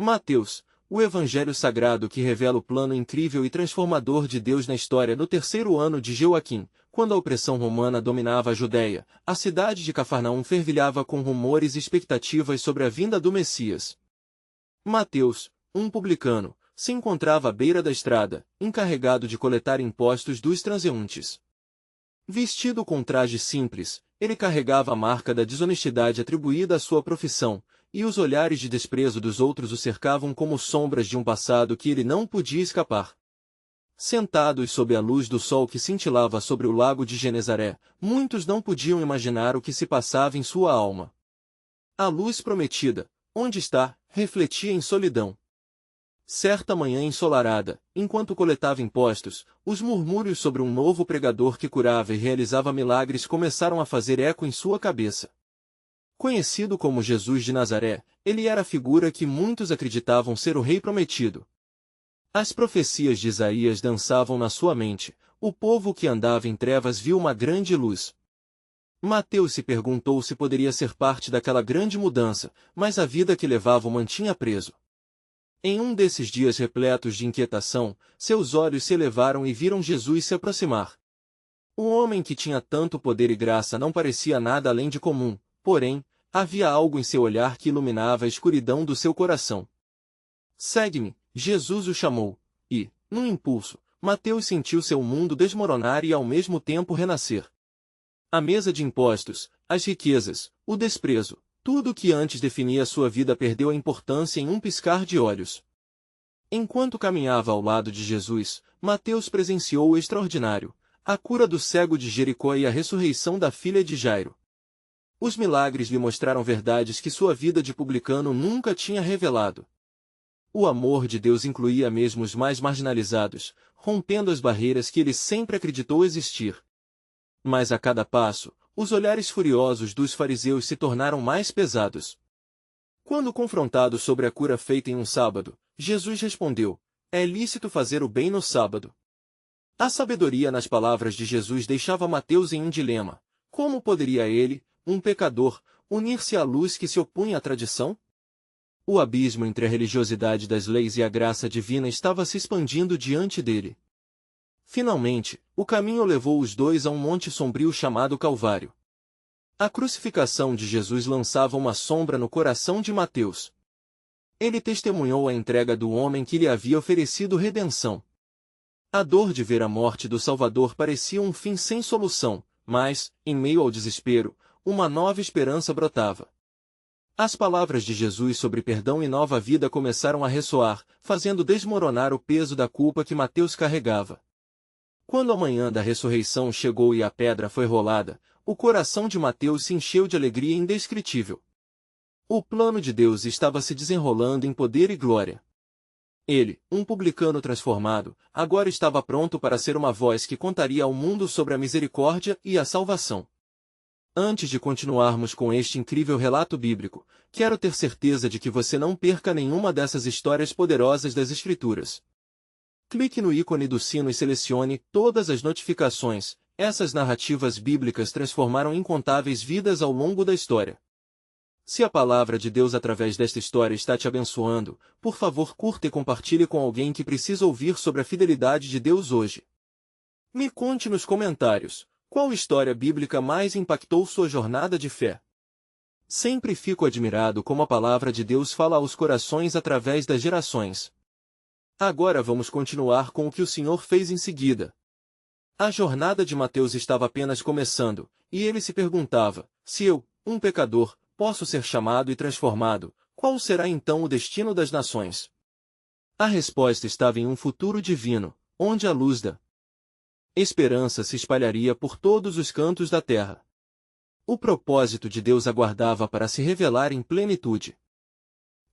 Mateus, o Evangelho Sagrado que revela o plano incrível e transformador de Deus na história no terceiro ano de Joaquim, quando a opressão romana dominava a Judéia, a cidade de Cafarnaum fervilhava com rumores e expectativas sobre a vinda do Messias. Mateus, um publicano, se encontrava à beira da estrada, encarregado de coletar impostos dos transeuntes. Vestido com traje simples, ele carregava a marca da desonestidade atribuída à sua profissão, e os olhares de desprezo dos outros o cercavam como sombras de um passado que ele não podia escapar. Sentados sob a luz do sol que cintilava sobre o lago de Genezaré, muitos não podiam imaginar o que se passava em sua alma. A luz prometida, onde está, refletia em solidão. Certa manhã ensolarada, enquanto coletava impostos, os murmúrios sobre um novo pregador que curava e realizava milagres começaram a fazer eco em sua cabeça. Conhecido como Jesus de Nazaré, ele era a figura que muitos acreditavam ser o rei prometido. As profecias de Isaías dançavam na sua mente, o povo que andava em trevas viu uma grande luz. Mateus se perguntou se poderia ser parte daquela grande mudança, mas a vida que levava o mantinha preso. Em um desses dias repletos de inquietação, seus olhos se elevaram e viram Jesus se aproximar. O homem que tinha tanto poder e graça não parecia nada além de comum, porém, havia algo em seu olhar que iluminava a escuridão do seu coração. "Segue-me", Jesus o chamou, e, num impulso, Mateus sentiu seu mundo desmoronar e ao mesmo tempo renascer. A mesa de impostos, as riquezas, o desprezo, tudo o que antes definia sua vida perdeu a importância em um piscar de olhos. Enquanto caminhava ao lado de Jesus, Mateus presenciou o extraordinário, a cura do cego de Jericó e a ressurreição da filha de Jairo. Os milagres lhe mostraram verdades que sua vida de publicano nunca tinha revelado. O amor de Deus incluía mesmo os mais marginalizados, rompendo as barreiras que ele sempre acreditou existir. Mas a cada passo, os olhares furiosos dos fariseus se tornaram mais pesados. Quando confrontado sobre a cura feita em um sábado, Jesus respondeu: "É lícito fazer o bem no sábado." A sabedoria nas palavras de Jesus deixava Mateus em um dilema. Como poderia ele, um pecador, unir-se à luz que se opunha à tradição? O abismo entre a religiosidade das leis e a graça divina estava se expandindo diante dele. Finalmente, o caminho levou os dois a um monte sombrio chamado Calvário. A crucificação de Jesus lançava uma sombra no coração de Mateus. Ele testemunhou a entrega do homem que lhe havia oferecido redenção. A dor de ver a morte do Salvador parecia um fim sem solução, mas, em meio ao desespero, uma nova esperança brotava. As palavras de Jesus sobre perdão e nova vida começaram a ressoar, fazendo desmoronar o peso da culpa que Mateus carregava. Quando a manhã da ressurreição chegou e a pedra foi rolada, o coração de Mateus se encheu de alegria indescritível. O plano de Deus estava se desenrolando em poder e glória. Ele, um publicano transformado, agora estava pronto para ser uma voz que contaria ao mundo sobre a misericórdia e a salvação. Antes de continuarmos com este incrível relato bíblico, quero ter certeza de que você não perca nenhuma dessas histórias poderosas das Escrituras. Clique no ícone do sino e selecione todas as notificações. Essas narrativas bíblicas transformaram incontáveis vidas ao longo da história. Se a palavra de Deus através desta história está te abençoando, por favor curta e compartilhe com alguém que precisa ouvir sobre a fidelidade de Deus hoje. Me conte nos comentários, qual história bíblica mais impactou sua jornada de fé? Sempre fico admirado como a palavra de Deus fala aos corações através das gerações. Agora vamos continuar com o que o Senhor fez em seguida. A jornada de Mateus estava apenas começando, e ele se perguntava: se eu, um pecador, posso ser chamado e transformado, qual será então o destino das nações? A resposta estava em um futuro divino, onde a luz da esperança se espalharia por todos os cantos da terra. O propósito de Deus aguardava para se revelar em plenitude.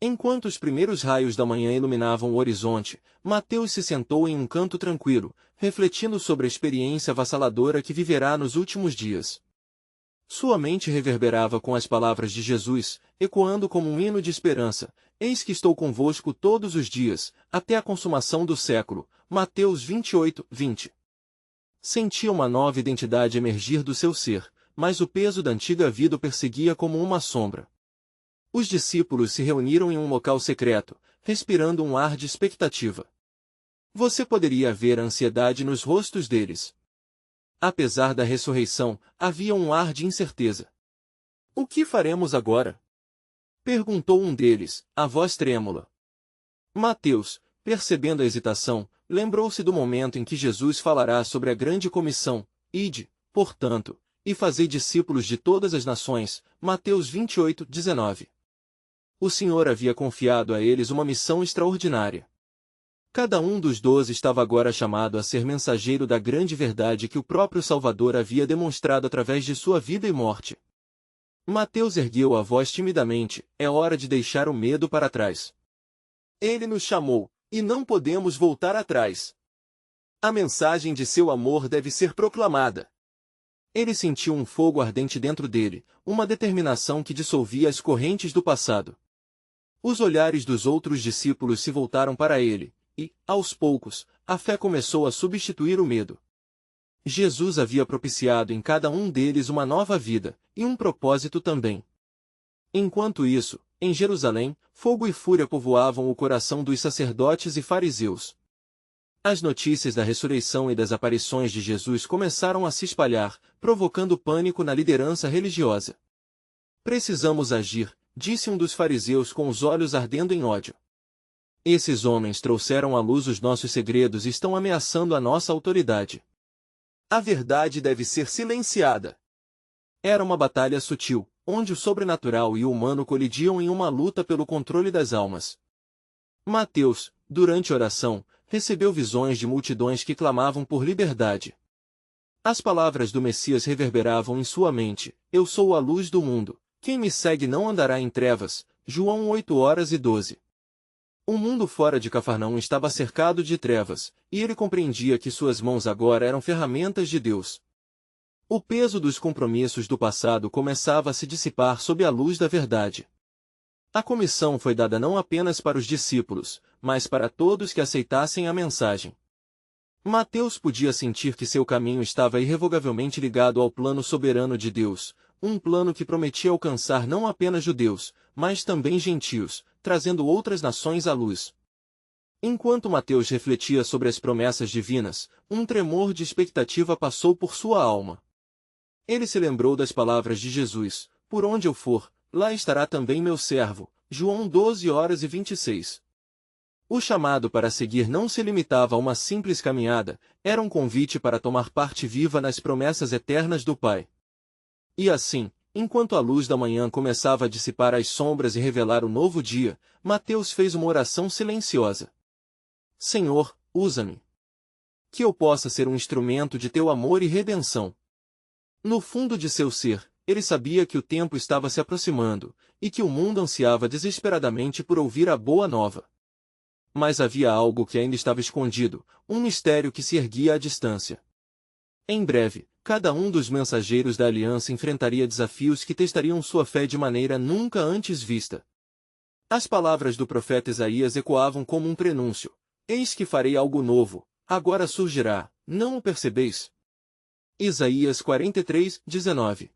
Enquanto os primeiros raios da manhã iluminavam o horizonte, Mateus se sentou em um canto tranquilo, refletindo sobre a experiência avassaladora que viverá nos últimos dias. Sua mente reverberava com as palavras de Jesus, ecoando como um hino de esperança: "Eis que estou convosco todos os dias, até a consumação do século." Mateus 28, 20. Sentia uma nova identidade emergir do seu ser, mas o peso da antiga vida o perseguia como uma sombra. Os discípulos se reuniram em um local secreto, respirando um ar de expectativa. Você poderia ver a ansiedade nos rostos deles. Apesar da ressurreição, havia um ar de incerteza. O que faremos agora? Perguntou um deles, a voz trêmula. Mateus, percebendo a hesitação, lembrou-se do momento em que Jesus falará sobre a grande comissão: ide, portanto, e fazei discípulos de todas as nações. Mateus 28:19. O Senhor havia confiado a eles uma missão extraordinária. Cada um dos 12 estava agora chamado a ser mensageiro da grande verdade que o próprio Salvador havia demonstrado através de sua vida e morte. Mateus ergueu a voz timidamente: é hora de deixar o medo para trás. Ele nos chamou, e não podemos voltar atrás. A mensagem de seu amor deve ser proclamada. Ele sentiu um fogo ardente dentro dele, uma determinação que dissolvia as correntes do passado. Os olhares dos outros discípulos se voltaram para ele, e, aos poucos, a fé começou a substituir o medo. Jesus havia propiciado em cada um deles uma nova vida, e um propósito também. Enquanto isso, em Jerusalém, fogo e fúria povoavam o coração dos sacerdotes e fariseus. As notícias da ressurreição e das aparições de Jesus começaram a se espalhar, provocando pânico na liderança religiosa. Precisamos agir, disse um dos fariseus com os olhos ardendo em ódio. Esses homens trouxeram à luz os nossos segredos e estão ameaçando a nossa autoridade. A verdade deve ser silenciada. Era uma batalha sutil, onde o sobrenatural e o humano colidiam em uma luta pelo controle das almas. Mateus, durante a oração, recebeu visões de multidões que clamavam por liberdade. As palavras do Messias reverberavam em sua mente: eu sou a luz do mundo, quem me segue não andará em trevas. João 8:12. O mundo fora de Cafarnaum estava cercado de trevas, e ele compreendia que suas mãos agora eram ferramentas de Deus. O peso dos compromissos do passado começava a se dissipar sob a luz da verdade. A comissão foi dada não apenas para os discípulos, mas para todos que aceitassem a mensagem. Mateus podia sentir que seu caminho estava irrevogavelmente ligado ao plano soberano de Deus, um plano que prometia alcançar não apenas judeus, mas também gentios, trazendo outras nações à luz. Enquanto Mateus refletia sobre as promessas divinas, um tremor de expectativa passou por sua alma. Ele se lembrou das palavras de Jesus: por onde eu for, lá estará também meu servo. João 12:26. O chamado para seguir não se limitava a uma simples caminhada, era um convite para tomar parte viva nas promessas eternas do Pai. E assim, enquanto a luz da manhã começava a dissipar as sombras e revelar o novo dia, Mateus fez uma oração silenciosa. Senhor, usa-me. Que eu possa ser um instrumento de teu amor e redenção. No fundo de seu ser, ele sabia que o tempo estava se aproximando, e que o mundo ansiava desesperadamente por ouvir a boa nova. Mas havia algo que ainda estava escondido, um mistério que se erguia à distância. Em breve, cada um dos mensageiros da aliança enfrentaria desafios que testariam sua fé de maneira nunca antes vista. As palavras do profeta Isaías ecoavam como um prenúncio: eis que farei algo novo, agora surgirá, não o percebeis? Isaías 43:19.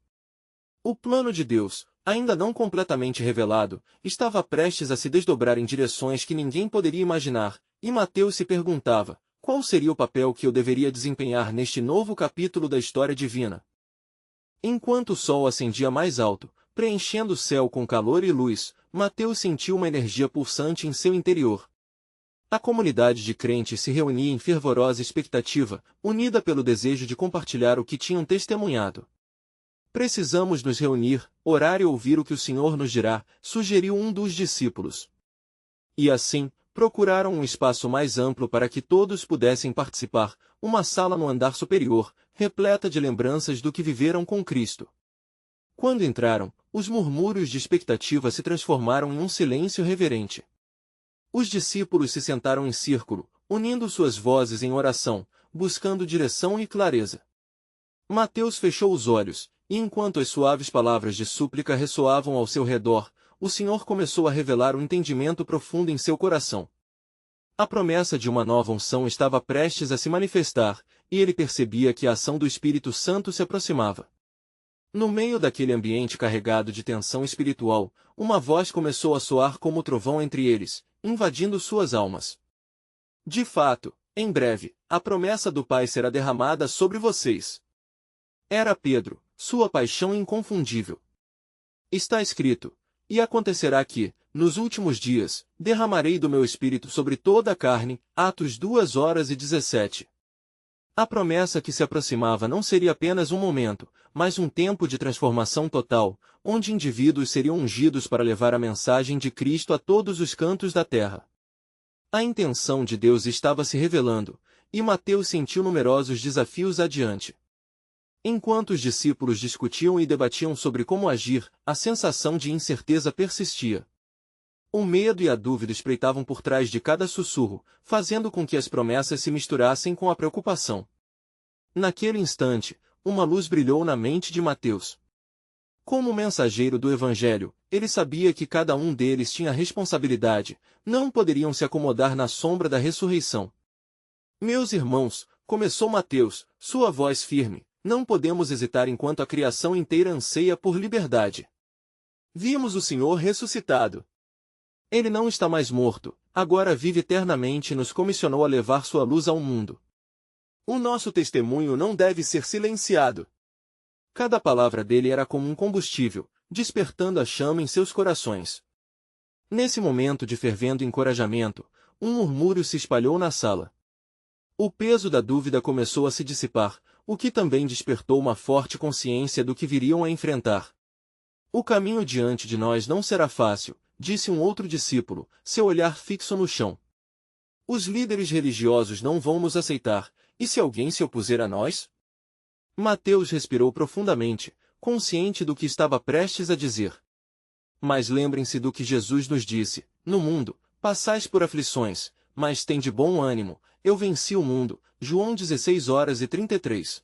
O plano de Deus, ainda não completamente revelado, estava prestes a se desdobrar em direções que ninguém poderia imaginar, e Mateus se perguntava: qual seria o papel que eu deveria desempenhar neste novo capítulo da história divina? Enquanto o sol ascendia mais alto, preenchendo o céu com calor e luz, Mateus sentiu uma energia pulsante em seu interior. A comunidade de crentes se reunia em fervorosa expectativa, unida pelo desejo de compartilhar o que tinham testemunhado. Precisamos nos reunir, orar e ouvir o que o Senhor nos dirá, sugeriu um dos discípulos. E assim, procuraram um espaço mais amplo para que todos pudessem participar, uma sala no andar superior, repleta de lembranças do que viveram com Cristo. Quando entraram, os murmúrios de expectativa se transformaram em um silêncio reverente. Os discípulos se sentaram em círculo, unindo suas vozes em oração, buscando direção e clareza. Mateus fechou os olhos, e enquanto as suaves palavras de súplica ressoavam ao seu redor, o Senhor começou a revelar um entendimento profundo em seu coração. A promessa de uma nova unção estava prestes a se manifestar, e ele percebia que a ação do Espírito Santo se aproximava. No meio daquele ambiente carregado de tensão espiritual, uma voz começou a soar como trovão entre eles: invadindo suas almas. De fato, em breve, a promessa do Pai será derramada sobre vocês. Era Pedro, sua paixão inconfundível. Está escrito: e acontecerá que, nos últimos dias, derramarei do meu espírito sobre toda a carne. Atos 2:17. A promessa que se aproximava não seria apenas um momento, mas um tempo de transformação total, onde indivíduos seriam ungidos para levar a mensagem de Cristo a todos os cantos da terra. A intenção de Deus estava se revelando, e Mateus sentiu numerosos desafios adiante. Enquanto os discípulos discutiam e debatiam sobre como agir, a sensação de incerteza persistia. O medo e a dúvida espreitavam por trás de cada sussurro, fazendo com que as promessas se misturassem com a preocupação. Naquele instante, uma luz brilhou na mente de Mateus. Como mensageiro do Evangelho, ele sabia que cada um deles tinha responsabilidade, não poderiam se acomodar na sombra da ressurreição. Meus irmãos, começou Mateus, sua voz firme, não podemos hesitar enquanto a criação inteira anseia por liberdade. Vimos o Senhor ressuscitado. Ele não está mais morto, agora vive eternamente e nos comissionou a levar sua luz ao mundo. O nosso testemunho não deve ser silenciado. Cada palavra dele era como um combustível, despertando a chama em seus corações. Nesse momento de fervendo encorajamento, um murmúrio se espalhou na sala. O peso da dúvida começou a se dissipar, o que também despertou uma forte consciência do que viriam a enfrentar. O caminho diante de nós não será fácil, disse um outro discípulo, seu olhar fixo no chão. Os líderes religiosos não vão nos aceitar, e se alguém se opuser a nós? Mateus respirou profundamente, consciente do que estava prestes a dizer. Mas lembrem-se do que Jesus nos disse: no mundo, passais por aflições, mas tende bom ânimo, eu venci o mundo. João 16:33.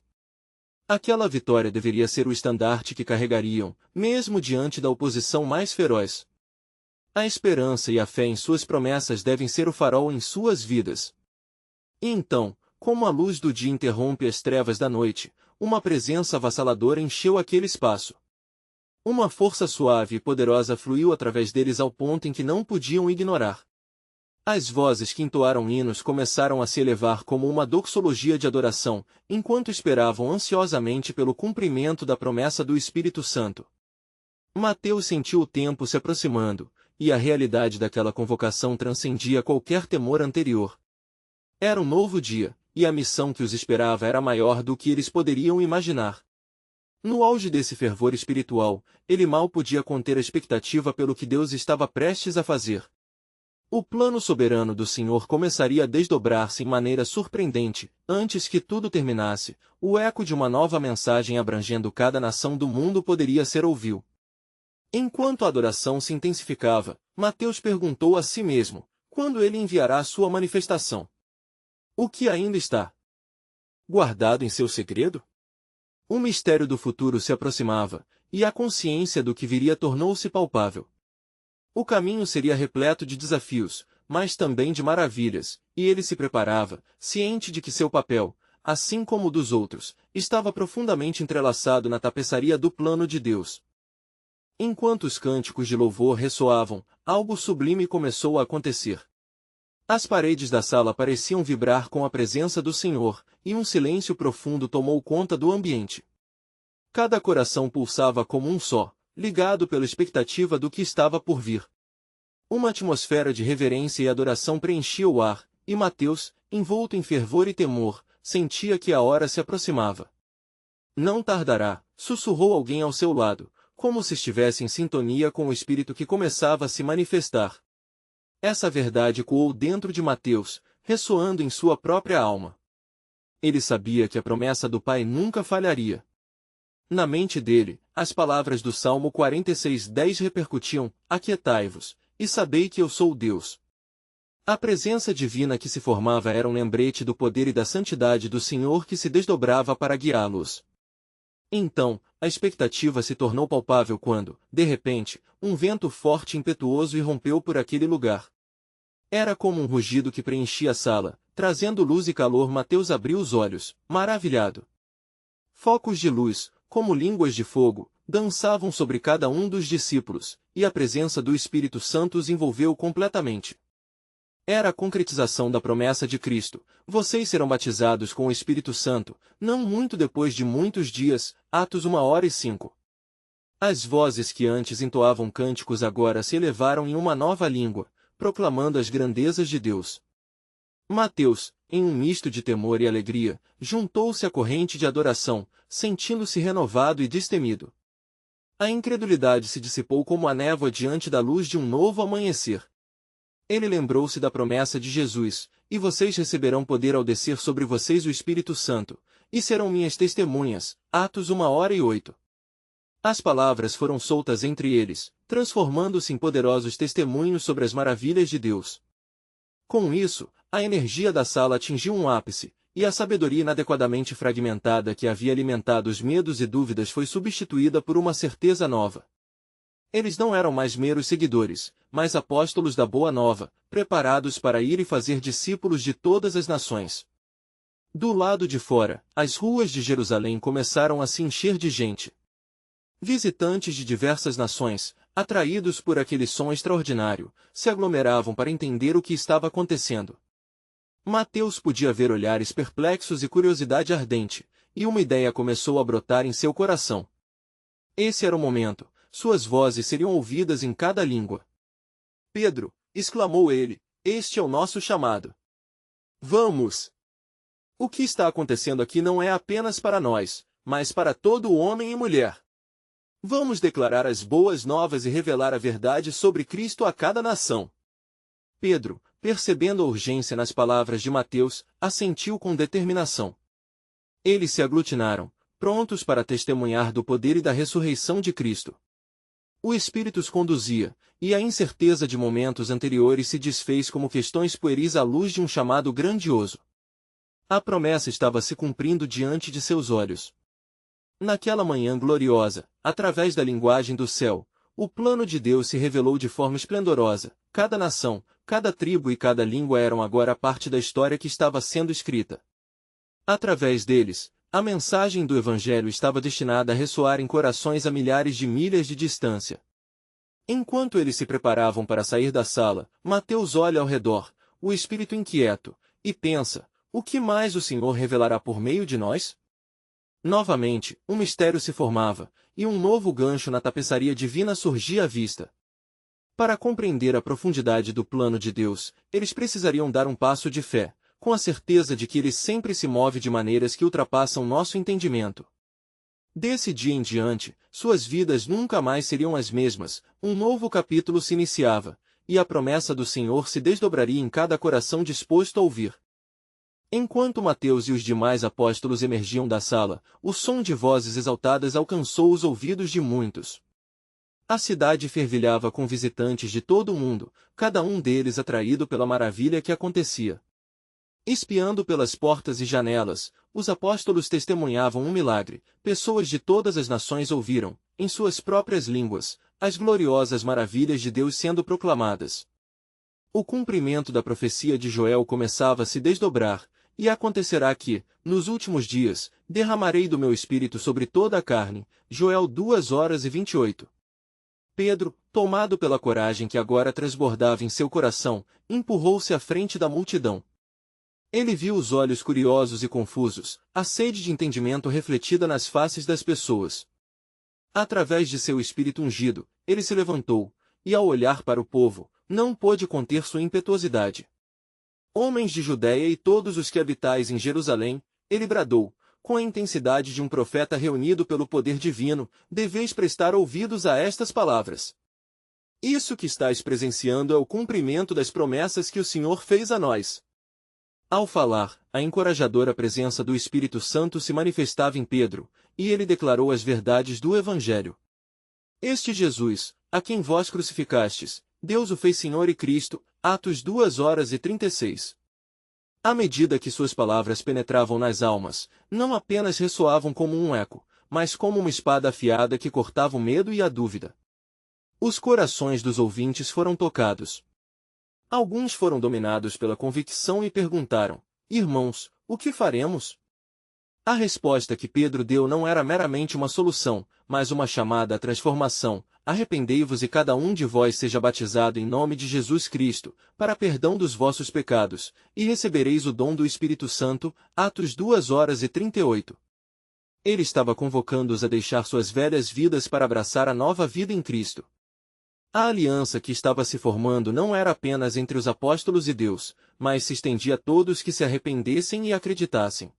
Aquela vitória deveria ser o estandarte que carregariam, mesmo diante da oposição mais feroz. A esperança e a fé em suas promessas devem ser o farol em suas vidas. E então, como a luz do dia interrompe as trevas da noite, uma presença avassaladora encheu aquele espaço. Uma força suave e poderosa fluiu através deles ao ponto em que não podiam ignorar. As vozes que entoaram hinos começaram a se elevar como uma doxologia de adoração, enquanto esperavam ansiosamente pelo cumprimento da promessa do Espírito Santo. Mateus sentiu o tempo se aproximando, e a realidade daquela convocação transcendia qualquer temor anterior. Era um novo dia, e a missão que os esperava era maior do que eles poderiam imaginar. No auge desse fervor espiritual, ele mal podia conter a expectativa pelo que Deus estava prestes a fazer. O plano soberano do Senhor começaria a desdobrar-se em maneira surpreendente. Antes que tudo terminasse, o eco de uma nova mensagem abrangendo cada nação do mundo poderia ser ouvido. Enquanto a adoração se intensificava, Mateus perguntou a si mesmo: quando ele enviará sua manifestação? O que ainda está guardado em seu segredo? O mistério do futuro se aproximava, e a consciência do que viria tornou-se palpável. O caminho seria repleto de desafios, mas também de maravilhas, e ele se preparava, ciente de que seu papel, assim como o dos outros, estava profundamente entrelaçado na tapeçaria do plano de Deus. Enquanto os cânticos de louvor ressoavam, algo sublime começou a acontecer. As paredes da sala pareciam vibrar com a presença do Senhor, e um silêncio profundo tomou conta do ambiente. Cada coração pulsava como um só, ligado pela expectativa do que estava por vir. Uma atmosfera de reverência e adoração preenchia o ar, e Mateus, envolto em fervor e temor, sentia que a hora se aproximava. Não tardará, sussurrou alguém ao seu lado, como se estivesse em sintonia com o Espírito que começava a se manifestar. Essa verdade ecoou dentro de Mateus, ressoando em sua própria alma. Ele sabia que a promessa do Pai nunca falharia. Na mente dele, as palavras do Salmo 46:10 repercutiam: aquietai-vos, e sabei que eu sou Deus. A presença divina que se formava era um lembrete do poder e da santidade do Senhor que se desdobrava para guiá-los. Então, a expectativa se tornou palpável quando, de repente, um vento forte e impetuoso irrompeu por aquele lugar. Era como um rugido que preenchia a sala, trazendo luz e calor. Mateus abriu os olhos, maravilhado. Focos de luz, como línguas de fogo, dançavam sobre cada um dos discípulos, e a presença do Espírito Santo os envolveu completamente. Era a concretização da promessa de Cristo: vocês serão batizados com o Espírito Santo, não muito depois de muitos dias. Atos 1h05. As vozes que antes entoavam cânticos agora se elevaram em uma nova língua, proclamando as grandezas de Deus. Mateus, em um misto de temor e alegria, juntou-se à corrente de adoração, sentindo-se renovado e destemido. A incredulidade se dissipou como a névoa diante da luz de um novo amanhecer. Ele lembrou-se da promessa de Jesus: e vocês receberão poder ao descer sobre vocês o Espírito Santo, e serão minhas testemunhas. Atos 1h08. As palavras foram soltas entre eles, transformando-se em poderosos testemunhos sobre as maravilhas de Deus. Com isso, a energia da sala atingiu um ápice, e a sabedoria inadequadamente fragmentada que havia alimentado os medos e dúvidas foi substituída por uma certeza nova. Eles não eram mais meros seguidores, mas apóstolos da Boa Nova, preparados para ir e fazer discípulos de todas as nações. Do lado de fora, as ruas de Jerusalém começaram a se encher de gente. Visitantes de diversas nações, atraídos por aquele som extraordinário, se aglomeravam para entender o que estava acontecendo. Mateus podia ver olhares perplexos e curiosidade ardente, e uma ideia começou a brotar em seu coração. Esse era o momento, suas vozes seriam ouvidas em cada língua. Pedro, exclamou ele, este é o nosso chamado. Vamos! O que está acontecendo aqui não é apenas para nós, mas para todo homem e mulher. Vamos declarar as boas novas e revelar a verdade sobre Cristo a cada nação. Pedro, percebendo a urgência nas palavras de Mateus, assentiu com determinação. Eles se aglutinaram, prontos para testemunhar do poder e da ressurreição de Cristo. O Espírito os conduzia, e a incerteza de momentos anteriores se desfez como questões pueris à luz de um chamado grandioso. A promessa estava se cumprindo diante de seus olhos. Naquela manhã gloriosa, através da linguagem do céu, o plano de Deus se revelou de forma esplendorosa. Cada nação, cada tribo e cada língua eram agora parte da história que estava sendo escrita. Através deles, a mensagem do Evangelho estava destinada a ressoar em corações a milhares de milhas de distância. Enquanto eles se preparavam para sair da sala, Mateus olha ao redor, o espírito inquieto, e pensa: o que mais o Senhor revelará por meio de nós? Novamente, um mistério se formava, e um novo gancho na tapeçaria divina surgia à vista. Para compreender a profundidade do plano de Deus, eles precisariam dar um passo de fé, com a certeza de que ele sempre se move de maneiras que ultrapassam nosso entendimento. Desse dia em diante, suas vidas nunca mais seriam as mesmas, um novo capítulo se iniciava, e a promessa do Senhor se desdobraria em cada coração disposto a ouvir. Enquanto Mateus e os demais apóstolos emergiam da sala, o som de vozes exaltadas alcançou os ouvidos de muitos. A cidade fervilhava com visitantes de todo o mundo, cada um deles atraído pela maravilha que acontecia. Espiando pelas portas e janelas, os apóstolos testemunhavam um milagre. Pessoas de todas as nações ouviram, em suas próprias línguas, as gloriosas maravilhas de Deus sendo proclamadas. O cumprimento da profecia de Joel começava a se desdobrar, e acontecerá que, nos últimos dias, derramarei do meu espírito sobre toda a carne. Joel 2h28. Pedro, tomado pela coragem que agora transbordava em seu coração, empurrou-se à frente da multidão. Ele viu os olhos curiosos e confusos, a sede de entendimento refletida nas faces das pessoas. Através de seu espírito ungido, ele se levantou, e ao olhar para o povo, não pôde conter sua impetuosidade. Homens de Judeia e todos os que habitais em Jerusalém, ele bradou, com a intensidade de um profeta reunido pelo poder divino, deveis prestar ouvidos a estas palavras. Isso que estáis presenciando é o cumprimento das promessas que o Senhor fez a nós. Ao falar, a encorajadora presença do Espírito Santo se manifestava em Pedro, e ele declarou as verdades do Evangelho. Este Jesus, a quem vós crucificastes, Deus o fez Senhor e Cristo. Atos 2h36. À medida que suas palavras penetravam nas almas, não apenas ressoavam como um eco, mas como uma espada afiada que cortava o medo e a dúvida. Os corações dos ouvintes foram tocados. Alguns foram dominados pela convicção e perguntaram: irmãos, o que faremos? A resposta que Pedro deu não era meramente uma solução, mas uma chamada à transformação. Arrependei-vos e cada um de vós seja batizado em nome de Jesus Cristo, para perdão dos vossos pecados, e recebereis o dom do Espírito Santo. Atos 2:38. Ele estava convocando-os a deixar suas velhas vidas para abraçar a nova vida em Cristo. A aliança que estava se formando não era apenas entre os apóstolos e Deus, mas se estendia a todos que se arrependessem e acreditassem.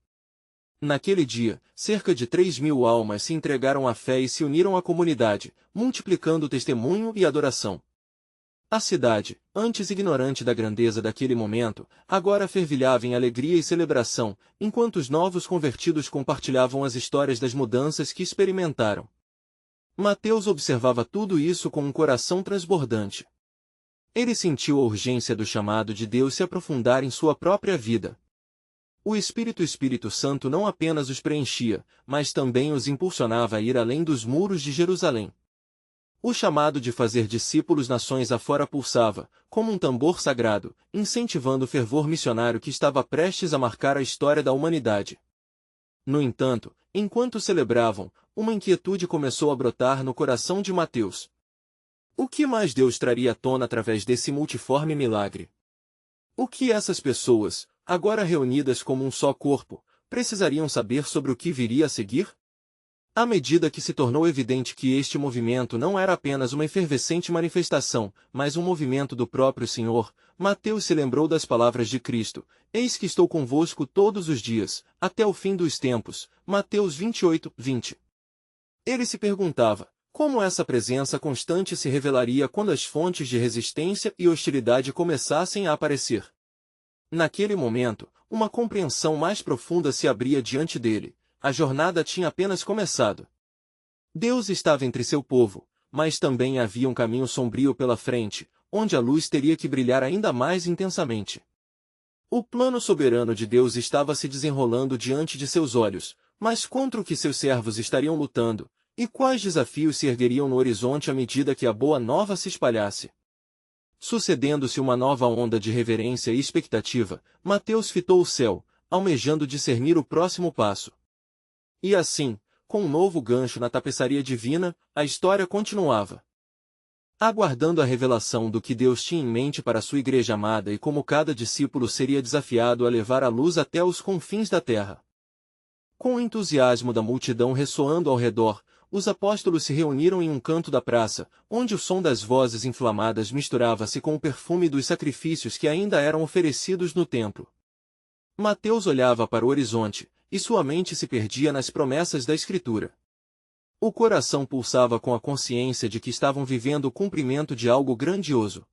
Naquele dia, cerca de 3.000 almas se entregaram à fé e se uniram à comunidade, multiplicando o testemunho e adoração. A cidade, antes ignorante da grandeza daquele momento, agora fervilhava em alegria e celebração, enquanto os novos convertidos compartilhavam as histórias das mudanças que experimentaram. Mateus observava tudo isso com um coração transbordante. Ele sentiu a urgência do chamado de Deus se aprofundar em sua própria vida. O Espírito Santo não apenas os preenchia, mas também os impulsionava a ir além dos muros de Jerusalém. O chamado de fazer discípulos nações afora pulsava, como um tambor sagrado, incentivando o fervor missionário que estava prestes a marcar a história da humanidade. No entanto, enquanto celebravam, uma inquietude começou a brotar no coração de Mateus. O que mais Deus traria à tona através desse multiforme milagre? O que essas pessoas, agora reunidas como um só corpo, precisariam saber sobre o que viria a seguir? À medida que se tornou evidente que este movimento não era apenas uma efervescente manifestação, mas um movimento do próprio Senhor, Mateus se lembrou das palavras de Cristo: Eis que estou convosco todos os dias, até o fim dos tempos. Mateus 28:20. Ele se perguntava, como essa presença constante se revelaria quando as fontes de resistência e hostilidade começassem a aparecer. Naquele momento, uma compreensão mais profunda se abria diante dele. A jornada tinha apenas começado. Deus estava entre seu povo, mas também havia um caminho sombrio pela frente, onde a luz teria que brilhar ainda mais intensamente. O plano soberano de Deus estava se desenrolando diante de seus olhos, mas contra o que seus servos estariam lutando, e quais desafios se ergueriam no horizonte à medida que a boa nova se espalhasse. Sucedendo-se uma nova onda de reverência e expectativa, Mateus fitou o céu, almejando discernir o próximo passo. E assim, com um novo gancho na tapeçaria divina, a história continuava. Aguardando a revelação do que Deus tinha em mente para sua igreja amada e como cada discípulo seria desafiado a levar a luz até os confins da terra. Com o entusiasmo da multidão ressoando ao redor, os apóstolos se reuniram em um canto da praça, onde o som das vozes inflamadas misturava-se com o perfume dos sacrifícios que ainda eram oferecidos no templo. Mateus olhava para o horizonte, e sua mente se perdia nas promessas da Escritura. O coração pulsava com a consciência de que estavam vivendo o cumprimento de algo grandioso.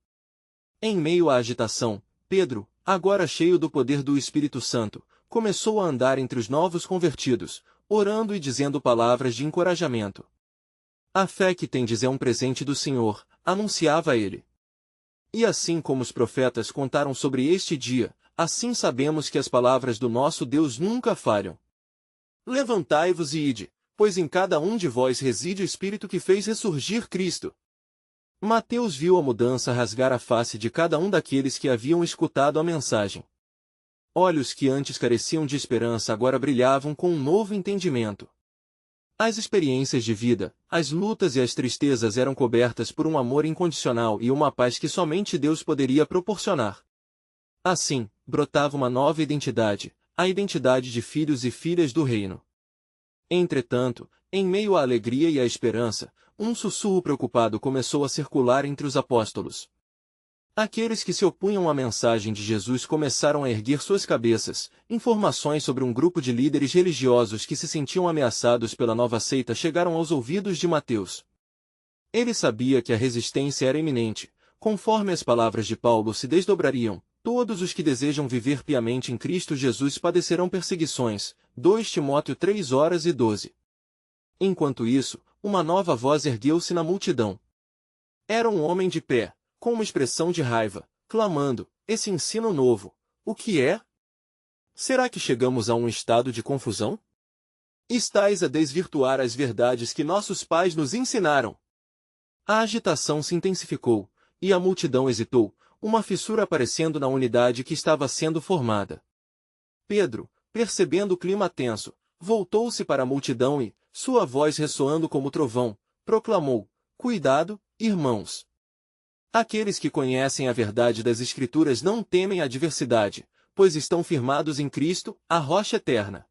Em meio à agitação, Pedro, agora cheio do poder do Espírito Santo, começou a andar entre os novos convertidos, orando e dizendo palavras de encorajamento. A fé que tendes é um presente do Senhor, anunciava ele. E assim como os profetas contaram sobre este dia, assim sabemos que as palavras do nosso Deus nunca falham. Levantai-vos e ide, pois em cada um de vós reside o Espírito que fez ressurgir Cristo. Mateus viu a mudança rasgar a face de cada um daqueles que haviam escutado a mensagem. Olhos que antes careciam de esperança agora brilhavam com um novo entendimento. As experiências de vida, as lutas e as tristezas eram cobertas por um amor incondicional e uma paz que somente Deus poderia proporcionar. Assim, brotava uma nova identidade, a identidade de filhos e filhas do reino. Entretanto, em meio à alegria e à esperança, um sussurro preocupado começou a circular entre os apóstolos. Aqueles que se opunham à mensagem de Jesus começaram a erguer suas cabeças. Informações sobre um grupo de líderes religiosos que se sentiam ameaçados pela nova seita chegaram aos ouvidos de Mateus. Ele sabia que a resistência era iminente. Conforme as palavras de Paulo se desdobrariam, todos os que desejam viver piamente em Cristo Jesus padecerão perseguições. 2 Timóteo 3:12. Enquanto isso, uma nova voz ergueu-se na multidão. Era um homem de pé, com uma expressão de raiva, clamando: esse ensino novo, o que é? Será que chegamos a um estado de confusão? Estais a desvirtuar as verdades que nossos pais nos ensinaram. A agitação se intensificou, e a multidão hesitou, uma fissura aparecendo na unidade que estava sendo formada. Pedro, percebendo o clima tenso, Voltou-se para a multidão e, sua voz ressoando como trovão, proclamou: Cuidado, irmãos! Aqueles que conhecem a verdade das Escrituras não temem a adversidade, pois estão firmados em Cristo, a rocha eterna.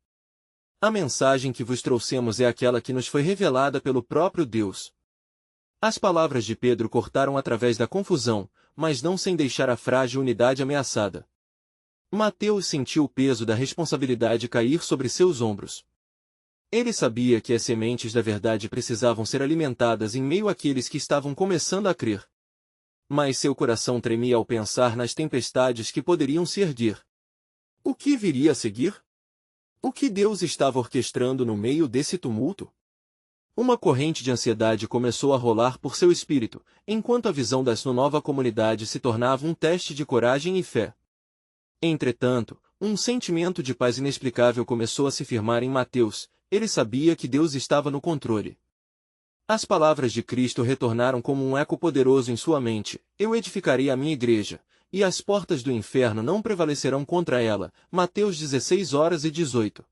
A mensagem que vos trouxemos é aquela que nos foi revelada pelo próprio Deus. As palavras de Pedro cortaram através da confusão, mas não sem deixar a frágil unidade ameaçada. Mateus sentiu o peso da responsabilidade cair sobre seus ombros. Ele sabia que as sementes da verdade precisavam ser alimentadas em meio àqueles que estavam começando a crer. Mas seu coração tremia ao pensar nas tempestades que poderiam se erguer. O que viria a seguir? O que Deus estava orquestrando no meio desse tumulto? Uma corrente de ansiedade começou a rolar por seu espírito, enquanto a visão da sua nova comunidade se tornava um teste de coragem e fé. Entretanto, um sentimento de paz inexplicável começou a se firmar em Mateus. Ele sabia que Deus estava no controle. As palavras de Cristo retornaram como um eco poderoso em sua mente: Eu edificarei a minha igreja, e as portas do inferno não prevalecerão contra ela. Mateus 16:18.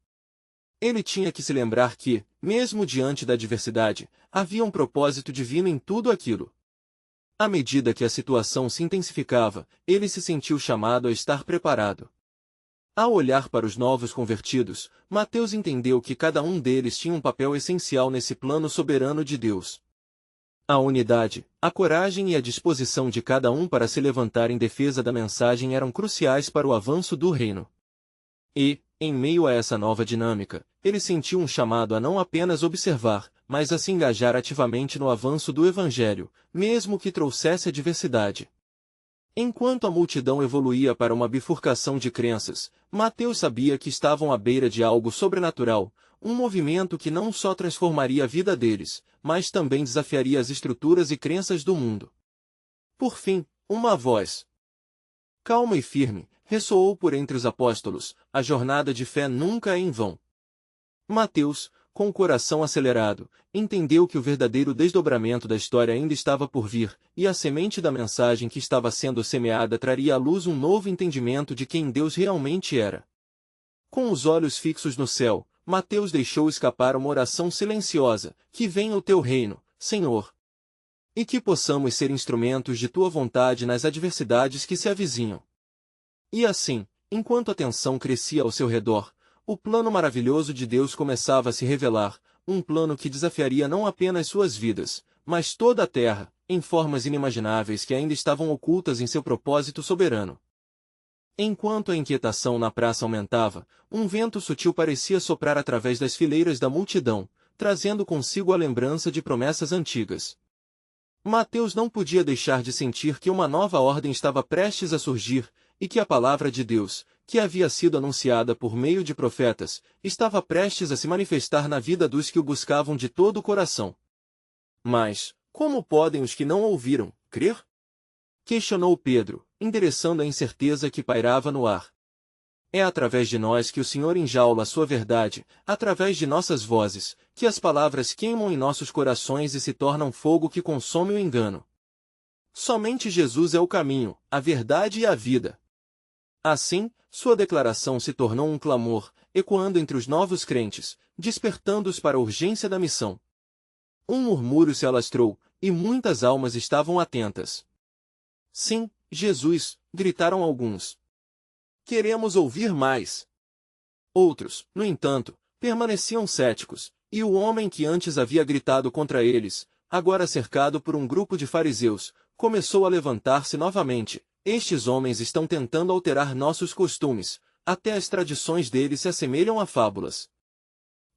Ele tinha que se lembrar que, mesmo diante da adversidade, havia um propósito divino em tudo aquilo. À medida que a situação se intensificava, ele se sentiu chamado a estar preparado. Ao olhar para os novos convertidos, Mateus entendeu que cada um deles tinha um papel essencial nesse plano soberano de Deus. A unidade, a coragem e a disposição de cada um para se levantar em defesa da mensagem eram cruciais para o avanço do reino. E, em meio a essa nova dinâmica, ele sentiu um chamado a não apenas observar, mas a se engajar ativamente no avanço do Evangelho, mesmo que trouxesse adversidade. Enquanto a multidão evoluía para uma bifurcação de crenças, Mateus sabia que estavam à beira de algo sobrenatural, um movimento que não só transformaria a vida deles, mas também desafiaria as estruturas e crenças do mundo. Por fim, uma voz calma e firme ressoou por entre os apóstolos: a jornada de fé nunca é em vão. Mateus, com o coração acelerado, entendeu que o verdadeiro desdobramento da história ainda estava por vir, e a semente da mensagem que estava sendo semeada traria à luz um novo entendimento de quem Deus realmente era. Com os olhos fixos no céu, Mateus deixou escapar uma oração silenciosa: Que venha o teu reino, Senhor. E que possamos ser instrumentos de tua vontade nas adversidades que se avizinham. E assim, enquanto a tensão crescia ao seu redor, o plano maravilhoso de Deus começava a se revelar, um plano que desafiaria não apenas suas vidas, mas toda a terra, em formas inimagináveis que ainda estavam ocultas em seu propósito soberano. Enquanto a inquietação na praça aumentava, um vento sutil parecia soprar através das fileiras da multidão, trazendo consigo a lembrança de promessas antigas. Mateus não podia deixar de sentir que uma nova ordem estava prestes a surgir, e que a palavra de Deus, que havia sido anunciada por meio de profetas, estava prestes a se manifestar na vida dos que o buscavam de todo o coração. Mas, como podem os que não ouviram, crer? Questionou Pedro, endereçando a incerteza que pairava no ar. É através de nós que o Senhor enjaula a sua verdade, através de nossas vozes, que as palavras queimam em nossos corações e se tornam fogo que consome o engano. Somente Jesus é o caminho, a verdade e a vida. Assim, sua declaração se tornou um clamor, ecoando entre os novos crentes, despertando-os para a urgência da missão. Um murmúrio se alastrou, e muitas almas estavam atentas. Sim, Jesus, gritaram alguns. Queremos ouvir mais. Outros, no entanto, permaneciam céticos, e o homem que antes havia gritado contra eles, agora cercado por um grupo de fariseus, começou a levantar-se novamente. Estes homens estão tentando alterar nossos costumes, até as tradições deles se assemelham a fábulas.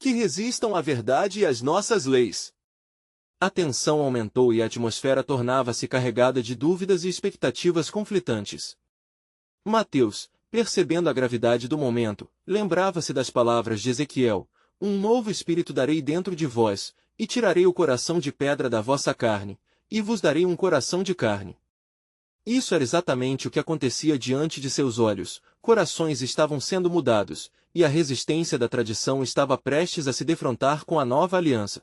Que resistam à verdade e às nossas leis. A tensão aumentou e a atmosfera tornava-se carregada de dúvidas e expectativas conflitantes. Mateus, percebendo a gravidade do momento, lembrava-se das palavras de Ezequiel: Um novo espírito darei dentro de vós, e tirarei o coração de pedra da vossa carne, e vos darei um coração de carne. Isso era exatamente o que acontecia diante de seus olhos: corações estavam sendo mudados, e a resistência da tradição estava prestes a se defrontar com a nova aliança.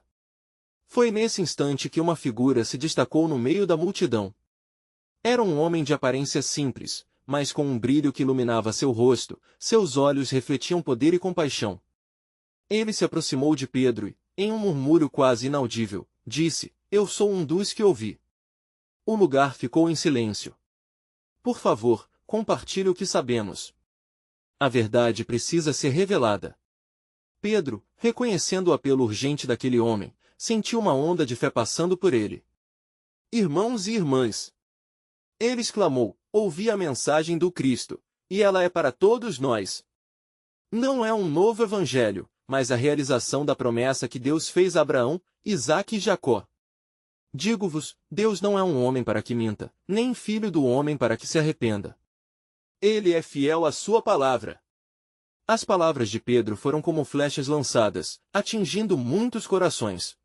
Foi nesse instante que uma figura se destacou no meio da multidão. Era um homem de aparência simples, mas com um brilho que iluminava seu rosto, seus olhos refletiam poder e compaixão. Ele se aproximou de Pedro e, em um murmúrio quase inaudível, disse: Eu sou um dos que ouvi. O lugar ficou em silêncio. Por favor, compartilhe o que sabemos. A verdade precisa ser revelada. Pedro, reconhecendo o apelo urgente daquele homem, sentiu uma onda de fé passando por ele. Irmãos e irmãs! Ele exclamou: ouvi a mensagem do Cristo, e ela é para todos nós. Não é um novo evangelho, mas a realização da promessa que Deus fez a Abraão, Isaque e Jacó. Digo-vos, Deus não é um homem para que minta, nem filho do homem para que se arrependa. Ele é fiel à sua palavra. As palavras de Pedro foram como flechas lançadas, atingindo muitos corações.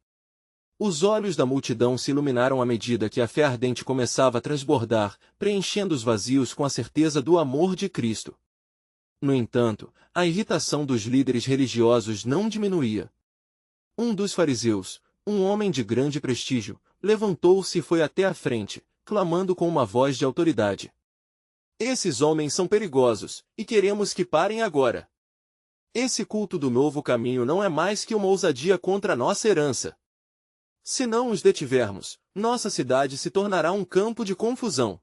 Os olhos da multidão se iluminaram à medida que a fé ardente começava a transbordar, preenchendo os vazios com a certeza do amor de Cristo. No entanto, a irritação dos líderes religiosos não diminuía. Um dos fariseus, um homem de grande prestígio, levantou-se e foi até a frente, clamando com uma voz de autoridade. Esses homens são perigosos, e queremos que parem agora. Esse culto do novo caminho não é mais que uma ousadia contra a nossa herança. Se não os detivermos, nossa cidade se tornará um campo de confusão.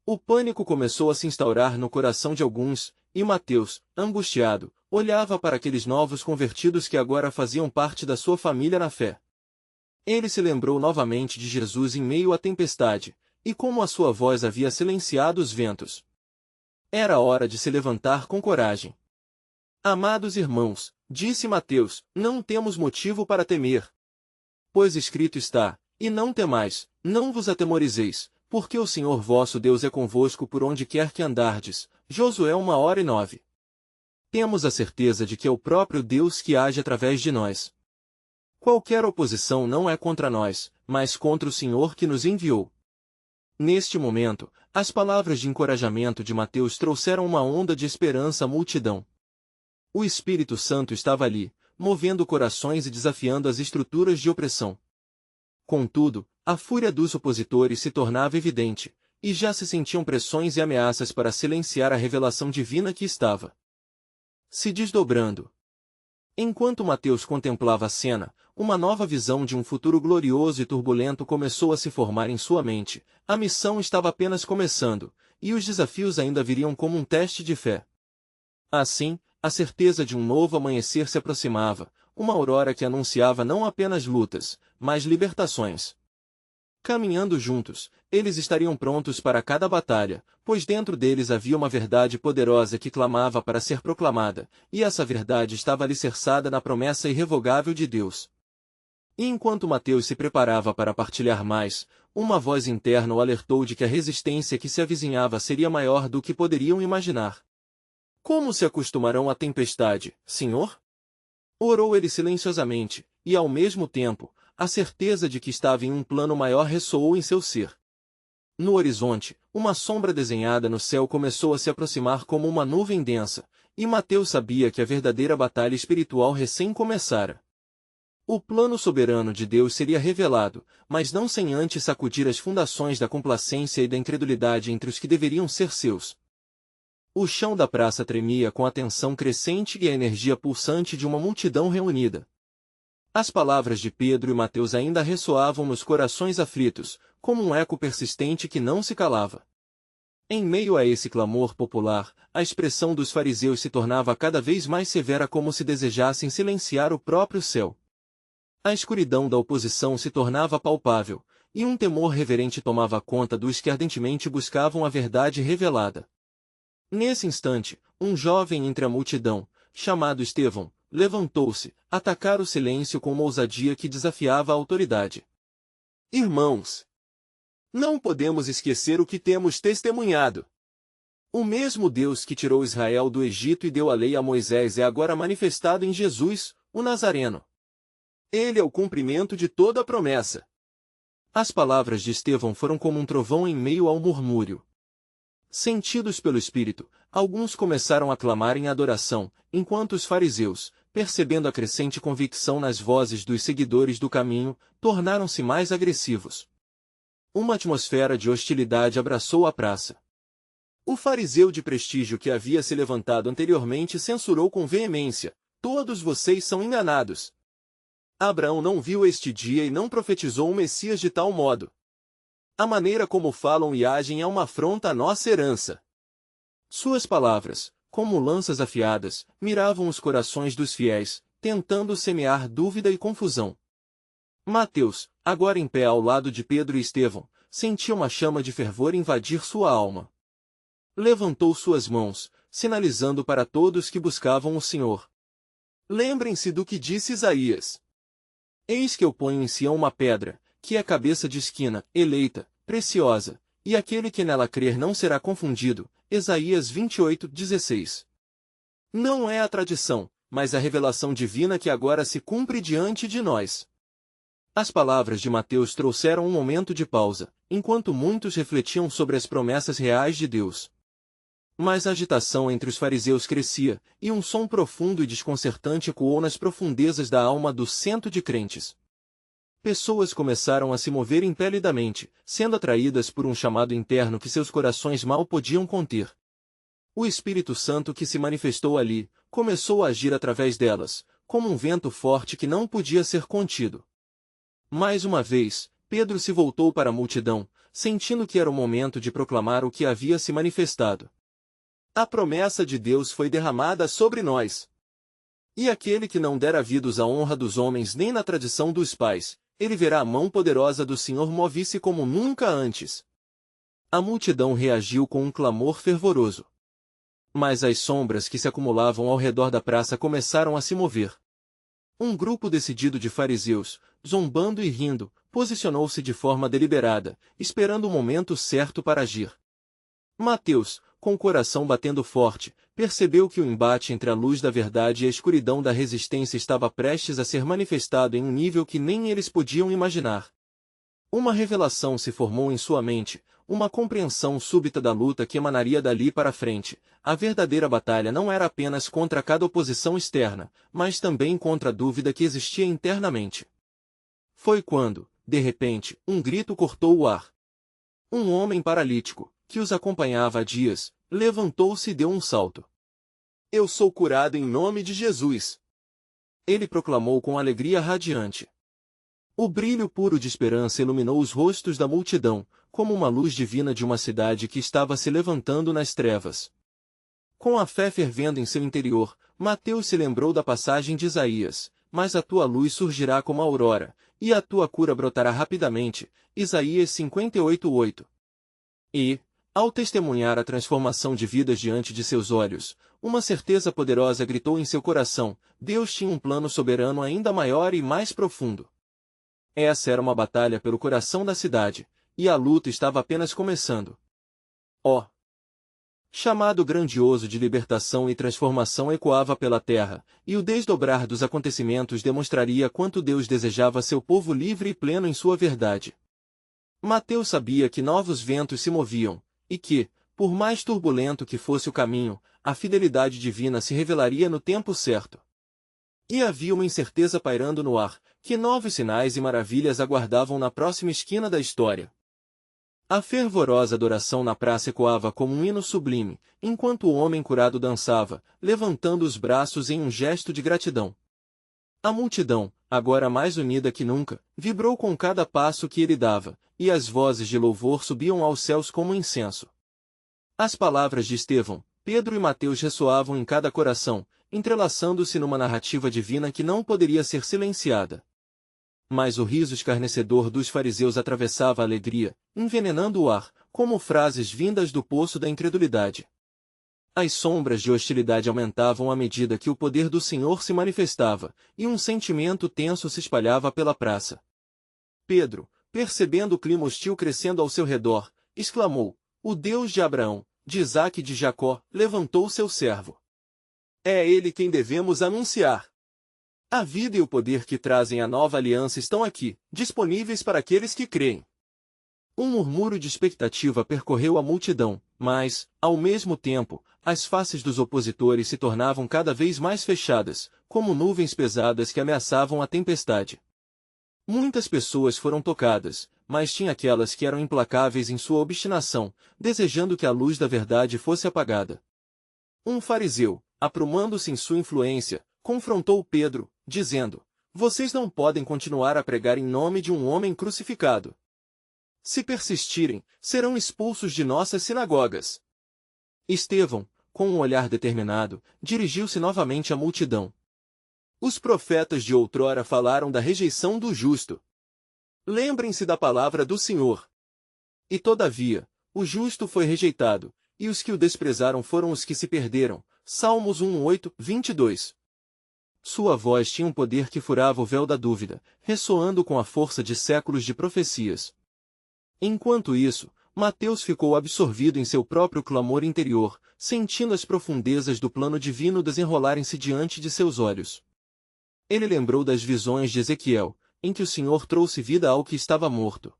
O pânico começou a se instaurar no coração de alguns, e Mateus, angustiado, olhava para aqueles novos convertidos que agora faziam parte da sua família na fé. Ele se lembrou novamente de Jesus em meio à tempestade, e como a sua voz havia silenciado os ventos. Era hora de se levantar com coragem. Amados irmãos, disse Mateus, não temos motivo para temer. Pois escrito está, e não temais, não vos atemorizeis, porque o Senhor vosso Deus é convosco por onde quer que andardes. Josué 1:9. Temos a certeza de que é o próprio Deus que age através de nós. Qualquer oposição não é contra nós, mas contra o Senhor que nos enviou. Neste momento, as palavras de encorajamento de Mateus trouxeram uma onda de esperança à multidão. O Espírito Santo estava ali, movendo corações e desafiando as estruturas de opressão. Contudo, a fúria dos opositores se tornava evidente, e já se sentiam pressões e ameaças para silenciar a revelação divina que estava se desdobrando. Enquanto Mateus contemplava a cena, uma nova visão de um futuro glorioso e turbulento começou a se formar em sua mente. A missão estava apenas começando, e os desafios ainda viriam como um teste de fé. Assim, a certeza de um novo amanhecer se aproximava, uma aurora que anunciava não apenas lutas, mas libertações. Caminhando juntos, eles estariam prontos para cada batalha, pois dentro deles havia uma verdade poderosa que clamava para ser proclamada, e essa verdade estava alicerçada na promessa irrevogável de Deus. E enquanto Mateus se preparava para partilhar mais, uma voz interna o alertou de que a resistência que se avizinhava seria maior do que poderiam imaginar. Como se acostumarão à tempestade, Senhor? Orou ele silenciosamente, e ao mesmo tempo, a certeza de que estava em um plano maior ressoou em seu ser. No horizonte, uma sombra desenhada no céu começou a se aproximar como uma nuvem densa, e Mateus sabia que a verdadeira batalha espiritual recém começara. O plano soberano de Deus seria revelado, mas não sem antes sacudir as fundações da complacência e da incredulidade entre os que deveriam ser seus. O chão da praça tremia com a tensão crescente e a energia pulsante de uma multidão reunida. As palavras de Pedro e Mateus ainda ressoavam nos corações aflitos, como um eco persistente que não se calava. Em meio a esse clamor popular, a expressão dos fariseus se tornava cada vez mais severa, como se desejassem silenciar o próprio céu. A escuridão da oposição se tornava palpável, e um temor reverente tomava conta dos que ardentemente buscavam a verdade revelada. Nesse instante, um jovem entre a multidão, chamado Estevão, levantou-se, atacar o silêncio com uma ousadia que desafiava a autoridade. Irmãos! Não podemos esquecer o que temos testemunhado. O mesmo Deus que tirou Israel do Egito e deu a lei a Moisés é agora manifestado em Jesus, o Nazareno. Ele é o cumprimento de toda a promessa. As palavras de Estevão foram como um trovão em meio ao murmúrio. Sentidos pelo Espírito, alguns começaram a clamar em adoração, enquanto os fariseus, percebendo a crescente convicção nas vozes dos seguidores do caminho, tornaram-se mais agressivos. Uma atmosfera de hostilidade abraçou a praça. O fariseu de prestígio que havia se levantado anteriormente censurou com veemência: Todos vocês são enganados. Abraão não viu este dia e não profetizou o Messias de tal modo. A maneira como falam e agem é uma afronta à nossa herança. Suas palavras, como lanças afiadas, miravam os corações dos fiéis, tentando semear dúvida e confusão. Mateus, agora em pé ao lado de Pedro e Estevão, sentia uma chama de fervor invadir sua alma. Levantou suas mãos, sinalizando para todos que buscavam o Senhor. Lembrem-se do que disse Isaías. Eis que eu ponho em Sião uma pedra, que é cabeça de esquina, eleita, preciosa, e aquele que nela crer não será confundido. Isaías 28:16. Não é a tradição, mas a revelação divina que agora se cumpre diante de nós. As palavras de Mateus trouxeram um momento de pausa, enquanto muitos refletiam sobre as promessas reais de Deus. Mas a agitação entre os fariseus crescia, e um som profundo e desconcertante ecoou nas profundezas da alma do cento de crentes. Pessoas começaram a se mover impelidamente, sendo atraídas por um chamado interno que seus corações mal podiam conter. O Espírito Santo que se manifestou ali, começou a agir através delas, como um vento forte que não podia ser contido. Mais uma vez, Pedro se voltou para a multidão, sentindo que era o momento de proclamar o que havia se manifestado. A promessa de Deus foi derramada sobre nós. E aquele que não der ouvidos à honra dos homens nem na tradição dos pais, ele verá a mão poderosa do Senhor mover-se como nunca antes. A multidão reagiu com um clamor fervoroso. Mas as sombras que se acumulavam ao redor da praça começaram a se mover. Um grupo decidido de fariseus, zombando e rindo, posicionou-se de forma deliberada, esperando o momento certo para agir. Mateus, com o coração batendo forte, percebeu que o embate entre a luz da verdade e a escuridão da resistência estava prestes a ser manifestado em um nível que nem eles podiam imaginar. Uma revelação se formou em sua mente, uma compreensão súbita da luta que emanaria dali para frente. A verdadeira batalha não era apenas contra cada oposição externa, mas também contra a dúvida que existia internamente. Foi quando, de repente, um grito cortou o ar. Um homem paralítico, que os acompanhava há dias, levantou-se e deu um salto. Eu sou curado em nome de Jesus! Ele proclamou com alegria radiante. O brilho puro de esperança iluminou os rostos da multidão, como uma luz divina de uma cidade que estava se levantando nas trevas. Com a fé fervendo em seu interior, Mateus se lembrou da passagem de Isaías, mas a tua luz surgirá como a aurora, e a tua cura brotará rapidamente, Isaías 58:8. E, ao testemunhar a transformação de vidas diante de seus olhos, uma certeza poderosa gritou em seu coração: Deus tinha um plano soberano ainda maior e mais profundo. Essa era uma batalha pelo coração da cidade, e a luta estava apenas começando. Ó! Chamado grandioso de libertação e transformação ecoava pela terra, e o desdobrar dos acontecimentos demonstraria quanto Deus desejava seu povo livre e pleno em sua verdade. Mateus sabia que novos ventos se moviam, e que, por mais turbulento que fosse o caminho, a fidelidade divina se revelaria no tempo certo. E havia uma incerteza pairando no ar, que novos sinais e maravilhas aguardavam na próxima esquina da história. A fervorosa adoração na praça ecoava como um hino sublime, enquanto o homem curado dançava, levantando os braços em um gesto de gratidão. A multidão, agora mais unida que nunca, vibrou com cada passo que ele dava, e as vozes de louvor subiam aos céus como incenso. As palavras de Estevão, Pedro e Mateus ressoavam em cada coração, entrelaçando-se numa narrativa divina que não poderia ser silenciada. Mas o riso escarnecedor dos fariseus atravessava a alegria, envenenando o ar, como frases vindas do poço da incredulidade. As sombras de hostilidade aumentavam à medida que o poder do Senhor se manifestava, e um sentimento tenso se espalhava pela praça. Pedro, percebendo o clima hostil crescendo ao seu redor, exclamou: O Deus de Abraão, de Isaque e de Jacó, levantou seu servo. É a ele quem devemos anunciar. A vida e o poder que trazem a nova aliança estão aqui, disponíveis para aqueles que creem. Um murmúrio de expectativa percorreu a multidão, mas, ao mesmo tempo, as faces dos opositores se tornavam cada vez mais fechadas, como nuvens pesadas que ameaçavam a tempestade. Muitas pessoas foram tocadas, mas tinha aquelas que eram implacáveis em sua obstinação, desejando que a luz da verdade fosse apagada. Um fariseu, aprumando-se em sua influência, confrontou Pedro, dizendo: Vocês não podem continuar a pregar em nome de um homem crucificado. Se persistirem, serão expulsos de nossas sinagogas. Estevão, com um olhar determinado, dirigiu-se novamente à multidão. Os profetas de outrora falaram da rejeição do justo. Lembrem-se da palavra do Senhor. E todavia, o justo foi rejeitado, e os que o desprezaram foram os que se perderam. Salmos 1:8, 22. Sua voz tinha um poder que furava o véu da dúvida, ressoando com a força de séculos de profecias. Enquanto isso, Mateus ficou absorvido em seu próprio clamor interior, sentindo as profundezas do plano divino desenrolarem-se diante de seus olhos. Ele lembrou das visões de Ezequiel, em que o Senhor trouxe vida ao que estava morto.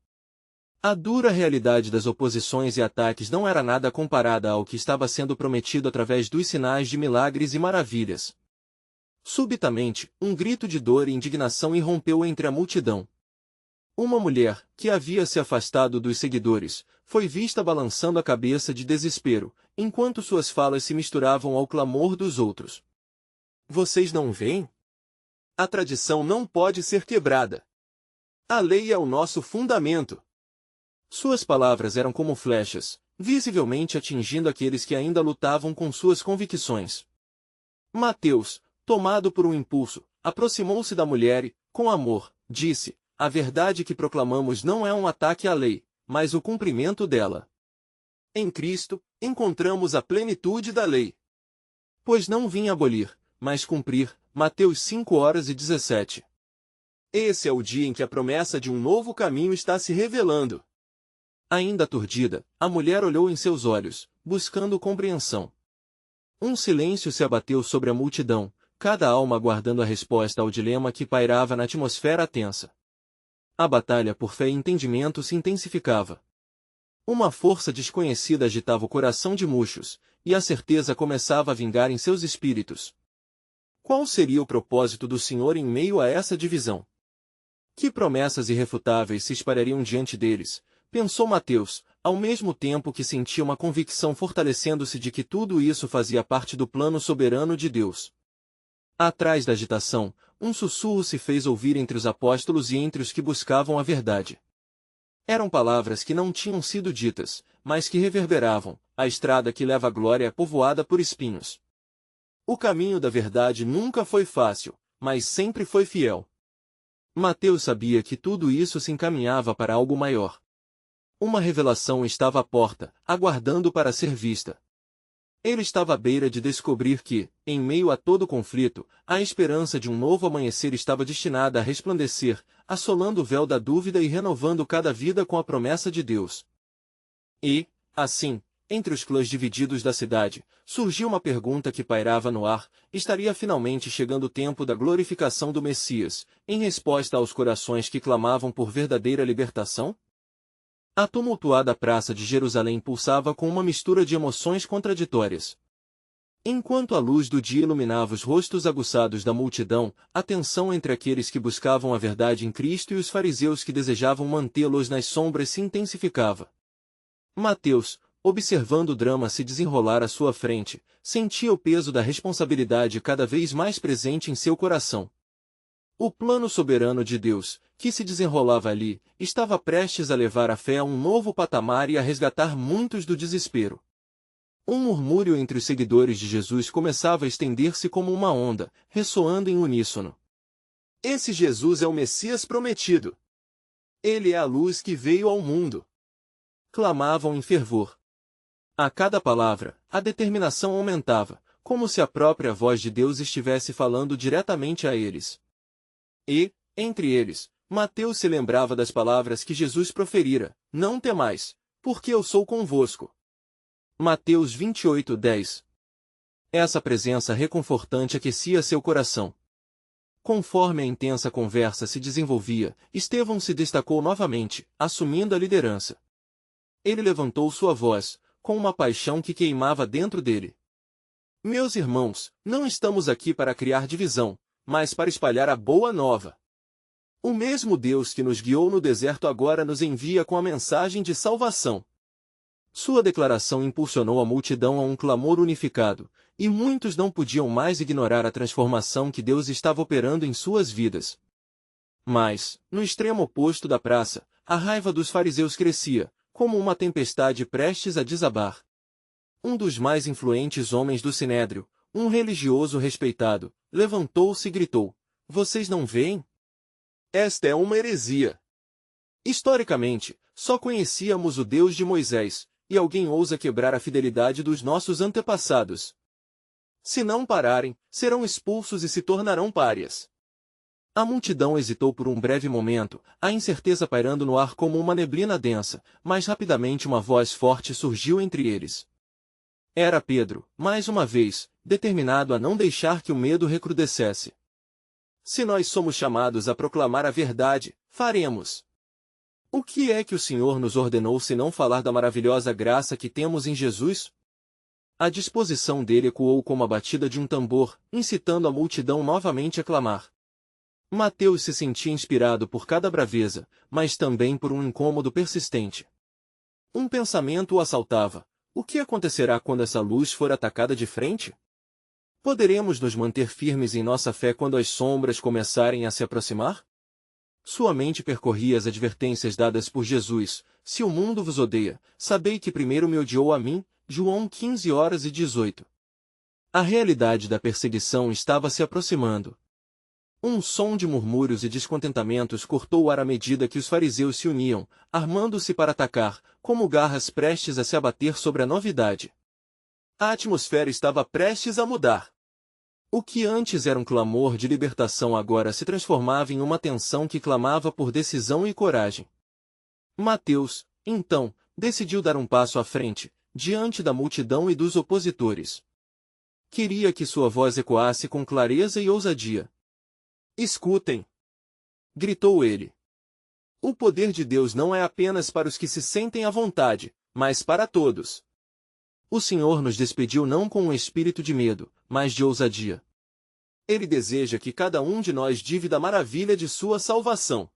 A dura realidade das oposições e ataques não era nada comparada ao que estava sendo prometido através dos sinais de milagres e maravilhas. Subitamente, um grito de dor e indignação irrompeu entre a multidão. Uma mulher, que havia se afastado dos seguidores, foi vista balançando a cabeça de desespero, enquanto suas falas se misturavam ao clamor dos outros. Vocês não veem? A tradição não pode ser quebrada. A lei é o nosso fundamento. Suas palavras eram como flechas, visivelmente atingindo aqueles que ainda lutavam com suas convicções. Mateus, tomado por um impulso, aproximou-se da mulher e, com amor, disse: A verdade que proclamamos não é um ataque à lei, mas o cumprimento dela. Em Cristo, encontramos a plenitude da lei. Pois não vim abolir, mas cumprir. Mateus 5:17. Esse é o dia em que a promessa de um novo caminho está se revelando. Ainda aturdida, a mulher olhou em seus olhos, buscando compreensão. Um silêncio se abateu sobre a multidão, cada alma aguardando a resposta ao dilema que pairava na atmosfera tensa. A batalha por fé e entendimento se intensificava. Uma força desconhecida agitava o coração de muitos, e a certeza começava a vingar em seus espíritos. Qual seria o propósito do Senhor em meio a essa divisão? Que promessas irrefutáveis se espalhariam diante deles, pensou Mateus, ao mesmo tempo que sentia uma convicção fortalecendo-se de que tudo isso fazia parte do plano soberano de Deus. Atrás da agitação, um sussurro se fez ouvir entre os apóstolos e entre os que buscavam a verdade. Eram palavras que não tinham sido ditas, mas que reverberavam: a estrada que leva à glória é povoada por espinhos. O caminho da verdade nunca foi fácil, mas sempre foi fiel. Mateus sabia que tudo isso se encaminhava para algo maior. Uma revelação estava à porta, aguardando para ser vista. Ele estava à beira de descobrir que, em meio a todo conflito, a esperança de um novo amanhecer estava destinada a resplandecer, assolando o véu da dúvida e renovando cada vida com a promessa de Deus. E, assim, entre os clãs divididos da cidade, surgiu uma pergunta que pairava no ar: estaria finalmente chegando o tempo da glorificação do Messias, em resposta aos corações que clamavam por verdadeira libertação? A tumultuada praça de Jerusalém pulsava com uma mistura de emoções contraditórias. Enquanto a luz do dia iluminava os rostos aguçados da multidão, a tensão entre aqueles que buscavam a verdade em Cristo e os fariseus que desejavam mantê-los nas sombras se intensificava. Mateus, observando o drama se desenrolar à sua frente, sentia o peso da responsabilidade cada vez mais presente em seu coração. O plano soberano de Deus, que se desenrolava ali, estava prestes a levar a fé a um novo patamar e a resgatar muitos do desespero. Um murmúrio entre os seguidores de Jesus começava a estender-se como uma onda, ressoando em uníssono. Esse Jesus é o Messias prometido. Ele é a luz que veio ao mundo. Clamavam em fervor. A cada palavra, a determinação aumentava, como se a própria voz de Deus estivesse falando diretamente a eles. E, entre eles, Mateus se lembrava das palavras que Jesus proferira: não temais, porque eu sou convosco. Mateus 28:10. Essa presença reconfortante aquecia seu coração. Conforme a intensa conversa se desenvolvia, Estevão se destacou novamente, assumindo a liderança. Ele levantou sua voz, com uma paixão que queimava dentro dele. Meus irmãos, não estamos aqui para criar divisão, mas para espalhar a boa nova. O mesmo Deus que nos guiou no deserto agora nos envia com a mensagem de salvação. Sua declaração impulsionou a multidão a um clamor unificado, e muitos não podiam mais ignorar a transformação que Deus estava operando em suas vidas. Mas, no extremo oposto da praça, a raiva dos fariseus crescia, como uma tempestade prestes a desabar. Um dos mais influentes homens do Sinédrio, um religioso respeitado, levantou-se e gritou: "Vocês não veem? Esta é uma heresia. Historicamente, só conhecíamos o Deus de Moisés, e alguém ousa quebrar a fidelidade dos nossos antepassados. Se não pararem, serão expulsos e se tornarão párias." A multidão hesitou por um breve momento, a incerteza pairando no ar como uma neblina densa, mas rapidamente uma voz forte surgiu entre eles. Era Pedro, mais uma vez, determinado a não deixar que o medo recrudescesse. "Se nós somos chamados a proclamar a verdade, faremos. O que é que o Senhor nos ordenou se não falar da maravilhosa graça que temos em Jesus?" A disposição dele ecoou como a batida de um tambor, incitando a multidão novamente a clamar. Mateus se sentia inspirado por cada braveza, mas também por um incômodo persistente. Um pensamento o assaltava: o que acontecerá quando essa luz for atacada de frente? Poderemos nos manter firmes em nossa fé quando as sombras começarem a se aproximar? Sua mente percorria as advertências dadas por Jesus: "Se o mundo vos odeia, sabei que primeiro me odiou a mim." João 15:18. A realidade da perseguição estava se aproximando. Um som de murmúrios e descontentamentos cortou o ar à medida que os fariseus se uniam, armando-se para atacar, como garras prestes a se abater sobre a novidade. A atmosfera estava prestes a mudar. O que antes era um clamor de libertação agora se transformava em uma tensão que clamava por decisão e coragem. Mateus, então, decidiu dar um passo à frente, diante da multidão e dos opositores. Queria que sua voz ecoasse com clareza e ousadia. "Escutem!" gritou ele. "O poder de Deus não é apenas para os que se sentem à vontade, mas para todos. O Senhor nos despediu não com um espírito de medo, mas de ousadia. Ele deseja que cada um de nós dive da maravilha de sua salvação."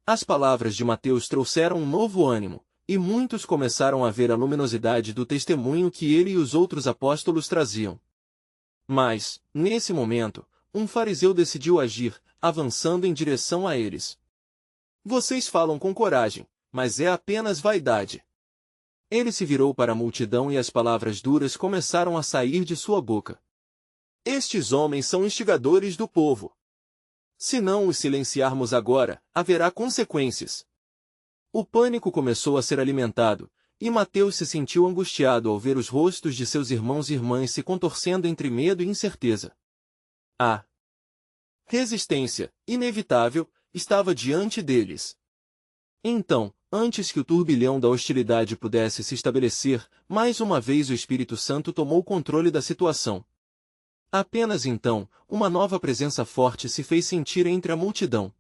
As palavras de Mateus trouxeram um novo ânimo, e muitos começaram a ver a luminosidade do testemunho que ele e os outros apóstolos traziam. Mas, nesse momento, um fariseu decidiu agir, avançando em direção a eles. "Vocês falam com coragem, mas é apenas vaidade." Ele se virou para a multidão e as palavras duras começaram a sair de sua boca. "Estes homens são instigadores do povo. Se não os silenciarmos agora, haverá consequências." O pânico começou a ser alimentado, e Mateus se sentiu angustiado ao ver os rostos de seus irmãos e irmãs se contorcendo entre medo e incerteza. A resistência, inevitável, estava diante deles. Então, antes que o turbilhão da hostilidade pudesse se estabelecer, mais uma vez o Espírito Santo tomou controle da situação. Apenas então, uma nova presença forte se fez sentir entre a multidão.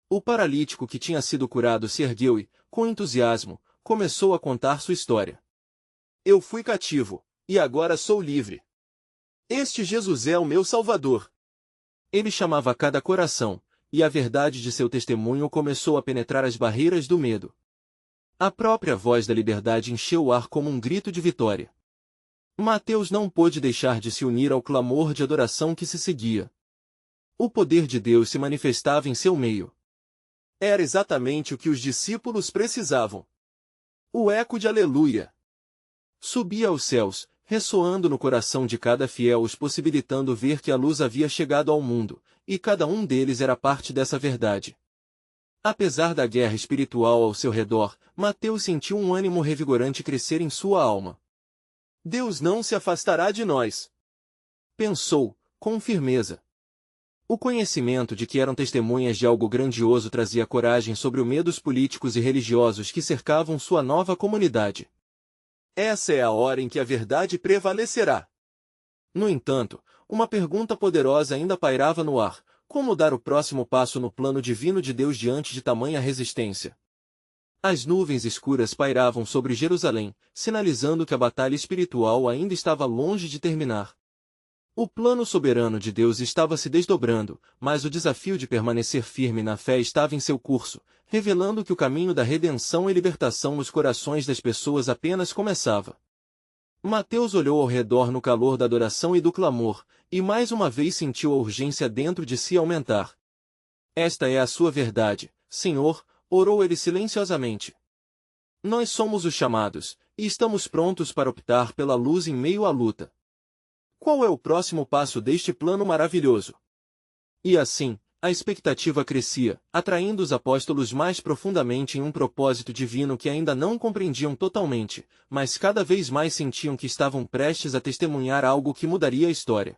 O paralítico que tinha sido curado se ergueu e, com entusiasmo, começou a contar sua história. "Eu fui cativo, e agora sou livre. Este Jesus é o meu Salvador." Ele chamava cada coração, e a verdade de seu testemunho começou a penetrar as barreiras do medo. A própria voz da liberdade encheu o ar como um grito de vitória. Mateus não pôde deixar de se unir ao clamor de adoração que se seguia. O poder de Deus se manifestava em seu meio. Era exatamente o que os discípulos precisavam. O eco de aleluia subia aos céus, ressoando no coração de cada fiel, os possibilitando ver que a luz havia chegado ao mundo, e cada um deles era parte dessa verdade. Apesar da guerra espiritual ao seu redor, Mateus sentiu um ânimo revigorante crescer em sua alma. "Deus não se afastará de nós", pensou, com firmeza. O conhecimento de que eram testemunhas de algo grandioso trazia coragem sobre os medos políticos e religiosos que cercavam sua nova comunidade. Essa é a hora em que a verdade prevalecerá. No entanto, uma pergunta poderosa ainda pairava no ar: como dar o próximo passo no plano divino de Deus diante de tamanha resistência? As nuvens escuras pairavam sobre Jerusalém, sinalizando que a batalha espiritual ainda estava longe de terminar. O plano soberano de Deus estava se desdobrando, mas o desafio de permanecer firme na fé estava em seu curso, revelando que o caminho da redenção e libertação nos corações das pessoas apenas começava. Mateus olhou ao redor no calor da adoração e do clamor, e mais uma vez sentiu a urgência dentro de si aumentar. Esta é a sua verdade, Senhor, orou ele silenciosamente. Nós somos os chamados, e estamos prontos para optar pela luz em meio à luta. Qual é o próximo passo deste plano maravilhoso? E assim, a expectativa crescia, atraindo os apóstolos mais profundamente em um propósito divino que ainda não compreendiam totalmente, mas cada vez mais sentiam que estavam prestes a testemunhar algo que mudaria a história.